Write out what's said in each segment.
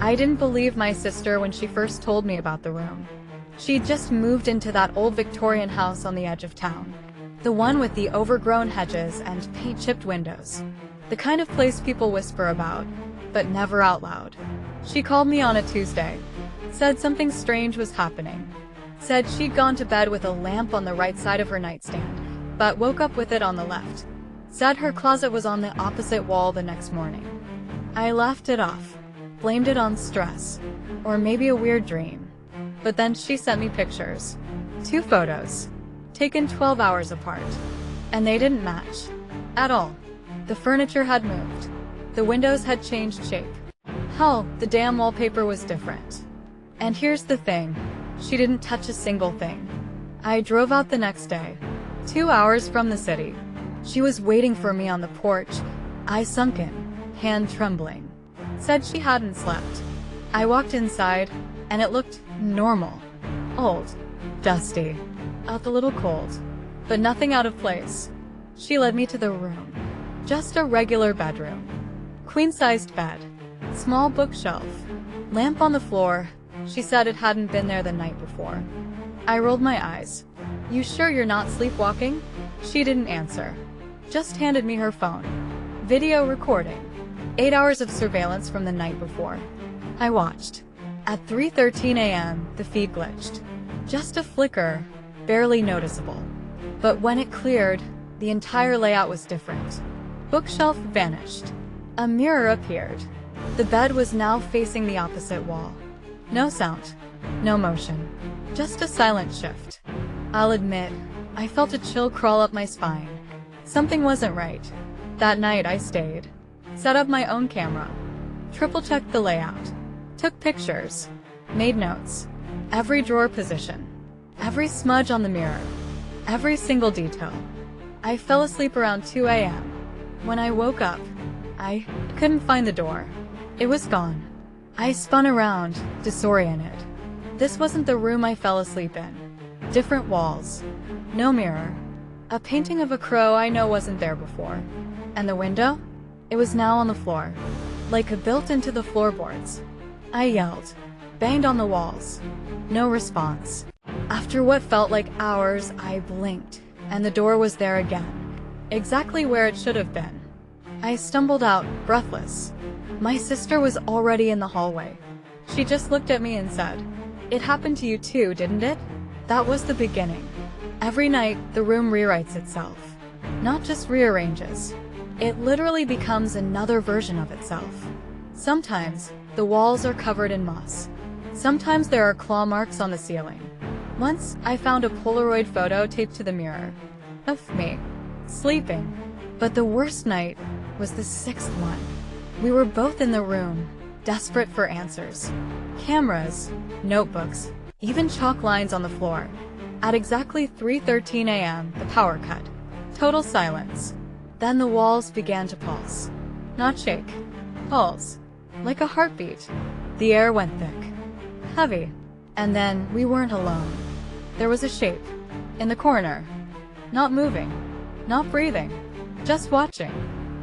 I didn't believe my sister when she first told me about the room. She'd just moved into that old Victorian house on the edge of town. The one with the overgrown hedges and paint-chipped windows. The kind of place people whisper about, but never out loud. She called me on a Tuesday. Said something strange was happening. Said she'd gone to bed with a lamp on the right side of her nightstand, but woke up with it on the left. Said her closet was on the opposite wall the next morning. I laughed it off. Blamed it on stress. Or maybe a weird dream. But then she sent me pictures. 2 photos. Taken 12 hours apart. And they didn't match. At all. The furniture had moved. The windows had changed shape. Hell, the damn wallpaper was different. And here's the thing. She didn't touch a single thing. I drove out the next day. 2 hours from the city. She was waiting for me on the porch, eyes sunken, hand trembling. Said she hadn't slept. I walked inside, and it looked normal. Old. Dusty. Out a little cold. But nothing out of place. She led me to the room. Just a regular bedroom. Queen-sized bed. Small bookshelf. Lamp on the floor. She said it hadn't been there the night before. I rolled my eyes. You sure you're not sleepwalking? She didn't answer. Just handed me her phone. Video recording. 8 hours of surveillance from the night before. I watched. At 3:13 a.m., the feed glitched. Just a flicker, barely noticeable. But when it cleared, the entire layout was different. Bookshelf vanished. A mirror appeared. The bed was now facing the opposite wall. No sound. No motion. Just a silent shift. I'll admit, I felt a chill crawl up my spine. Something wasn't right. That night I stayed. Set up my own camera. Triple-checked the layout. Took pictures. Made notes. Every drawer position. Every smudge on the mirror. Every single detail. I fell asleep around 2 a.m. When I woke up, I couldn't find the door. It was gone. I spun around, disoriented. This wasn't the room I fell asleep in. Different walls. No mirror. A painting of a crow I know wasn't there before. And the window? It was now on the floor. Like built into the floorboards. I yelled. Banged on the walls. No response. After what felt like hours, I blinked, and the door was there again. Exactly where it should have been. I stumbled out, breathless. My sister was already in the hallway. She just looked at me and said, "It happened to you too, didn't it?" That was the beginning. Every night, the room rewrites itself. Not just rearranges. It literally becomes another version of itself. Sometimes, the walls are covered in moss. Sometimes there are claw marks on the ceiling. Once, I found a Polaroid photo taped to the mirror. Of me. Sleeping. But the worst night was the 6th one. We were both in the room, desperate for answers. Cameras, notebooks, even chalk lines on the floor. At exactly 3:13 a.m., the power cut. Total silence. Then the walls began to pulse. Not shake. Pulse. Like a heartbeat. The air went thick. Heavy. And then, we weren't alone. There was a shape. In the corner. Not moving. Not breathing. Just watching.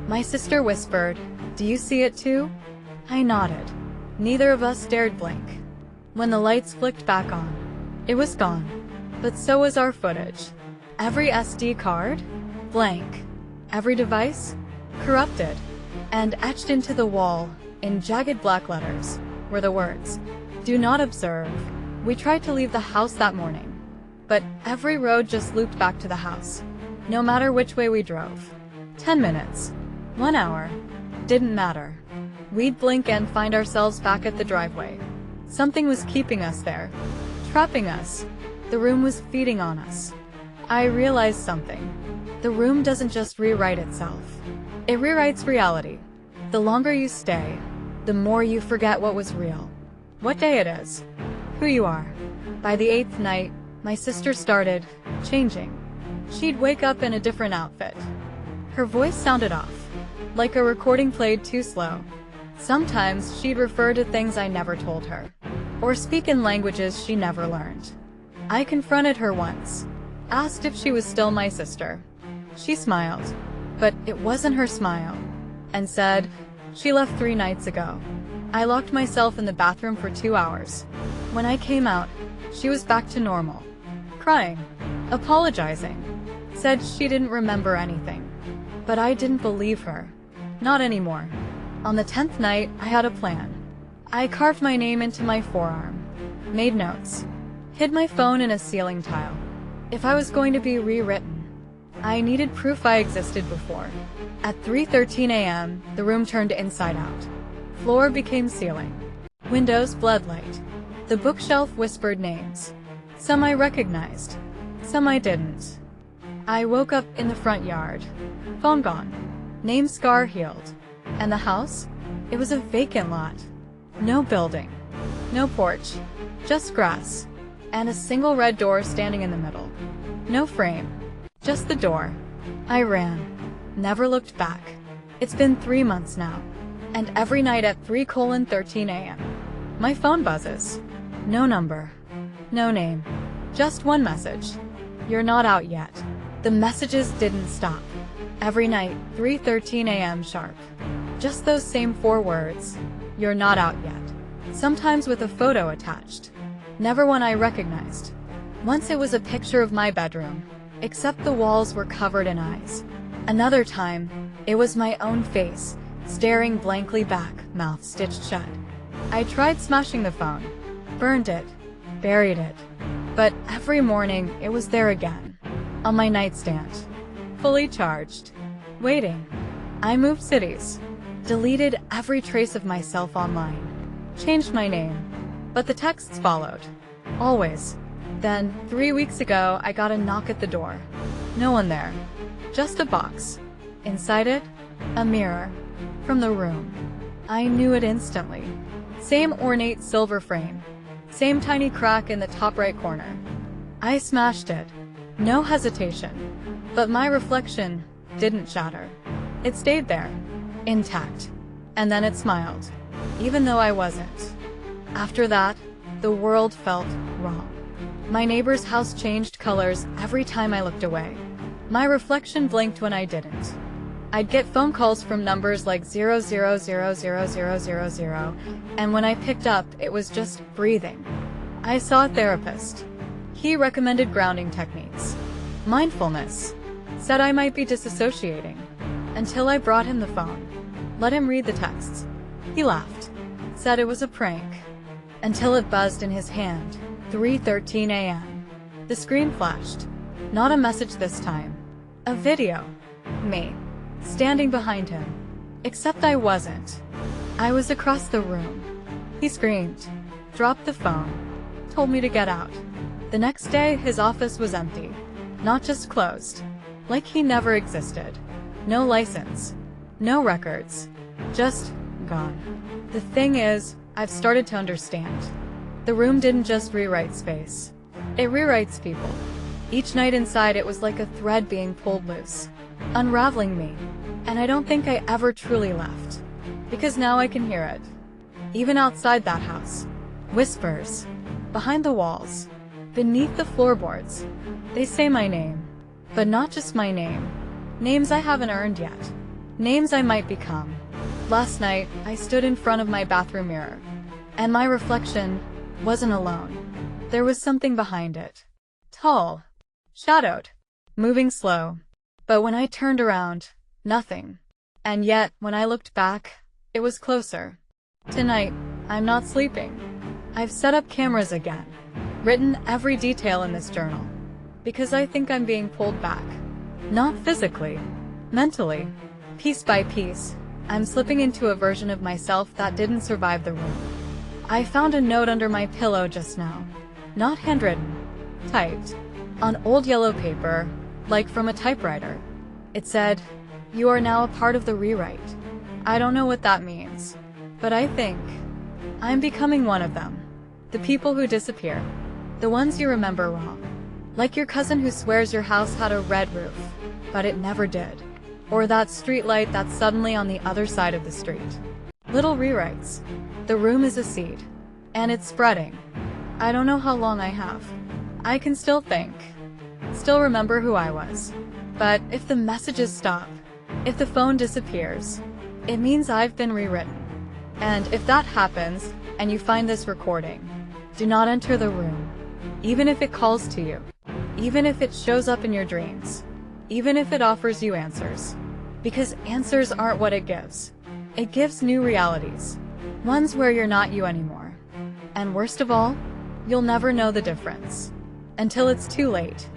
My sister whispered, "Do you see it too?" I nodded. Neither of us dared blink. When the lights flicked back on, it was gone. But so was our footage. Every SD card? Blank. Every device? Corrupted. And etched into the wall, in jagged black letters, were the words, "Do not observe." We tried to leave the house that morning. But every road just looped back to the house. No matter which way we drove. 10 minutes. 1 hour. Didn't matter. We'd blink and find ourselves back at the driveway. Something was keeping us there. Trapping us. The room was feeding on us. I realized something. The room doesn't just rewrite itself. It rewrites reality. The longer you stay, the more you forget what was real. What day it is. Who you are. By the 8th night, my sister started changing. She'd wake up in a different outfit. Her voice sounded off. Like a recording played too slow. Sometimes she'd refer to things I never told her. Or speak in languages she never learned. I confronted her once. Asked if she was still my sister. She smiled. But it wasn't her smile. And said, "She left 3 nights ago." I locked myself in the bathroom for 2 hours. When I came out, she was back to normal. Crying. Apologizing. Said she didn't remember anything. But I didn't believe her. Not anymore. On the 10th night, I had a plan. I carved my name into my forearm. Made notes. Hid my phone in a ceiling tile. If I was going to be rewritten, I needed proof I existed before. At 3:13 a.m., the room turned inside out. Floor became ceiling. Windows bled light. The bookshelf whispered names. Some I recognized. Some I didn't. I woke up in the front yard. Phone gone. Name scar healed. And the house? It was a vacant lot. No building. No porch. Just grass. And a single red door standing in the middle. No frame. Just the door. I ran. Never looked back. It's been 3 months now. And every night at 3:13 a.m. my phone buzzes. No number. No name. Just one message. You're not out yet. The messages didn't stop. Every night, 3:13 a.m. sharp. Just those same 4 words. You're not out yet. Sometimes with a photo attached. Never one I recognized. Once it was a picture of my bedroom, except the walls were covered in eyes. Another time, it was my own face, staring blankly back, mouth stitched shut. I tried smashing the phone, burned it, buried it. But every morning, it was there again, on my nightstand, fully charged, waiting. I moved cities, deleted every trace of myself online, changed my name, but the texts followed, always. Then, 3 weeks ago, I got a knock at the door. No one there, just a box. Inside it, a mirror, from the room. I knew it instantly. Same ornate silver frame, same tiny crack in the top right corner. I smashed it, no hesitation. But my reflection didn't shatter. It stayed there, intact. And then it smiled, even though I wasn't. After that, the world felt wrong. My neighbor's house changed colors every time I looked away. My reflection blinked when I didn't. I'd get phone calls from numbers like 0000000, and when I picked up, it was just breathing. I saw a therapist. He recommended grounding techniques. Mindfulness. Said I might be disassociating. Until I brought him the phone. Let him read the texts. He laughed. Said it was a prank. Until it buzzed in his hand. 3:13 a.m. The screen flashed. Not a message this time. A video. Me. Standing behind him. Except I wasn't. I was across the room. He screamed. Dropped the phone. Told me to get out. The next day, his office was empty. Not just closed. Like he never existed. No license. No records. Just gone. The thing is, I've started to understand. The room didn't just rewrite space. It rewrites people. Each night inside it was like a thread being pulled loose, unraveling me. And I don't think I ever truly left. Because now I can hear it. Even outside that house. Whispers. Behind the walls. Beneath the floorboards. They say my name. But not just my name. Names I haven't earned yet. Names I might become. Last night, I stood in front of my bathroom mirror. And my reflection wasn't alone. There was something behind it. Tall. Shadowed. Moving slow. But when I turned around, nothing. And yet, when I looked back, it was closer. Tonight, I'm not sleeping. I've set up cameras again. Written every detail in this journal. Because I think I'm being pulled back. Not physically. Mentally. Piece by piece, I'm slipping into a version of myself that didn't survive the room. I found a note under my pillow just now. Not handwritten. Typed. On old yellow paper, like from a typewriter. It said, "You are now a part of the rewrite." I don't know what that means. But I think I'm becoming one of them. The people who disappear. The ones you remember wrong. Like your cousin who swears your house had a red roof, but it never did. Or that streetlight that's suddenly on the other side of the street. Little rewrites. The room is a seed. And it's spreading. I don't know how long I have. I can still think. Still remember who I was. But if the messages stop, if the phone disappears, it means I've been rewritten. And if that happens, and you find this recording, do not enter the room. Even if it calls to you. Even if it shows up in your dreams. Even if it offers you answers. Because answers aren't what it gives. It gives new realities. Ones where you're not you anymore. And worst of all, you'll never know the difference. Until it's too late.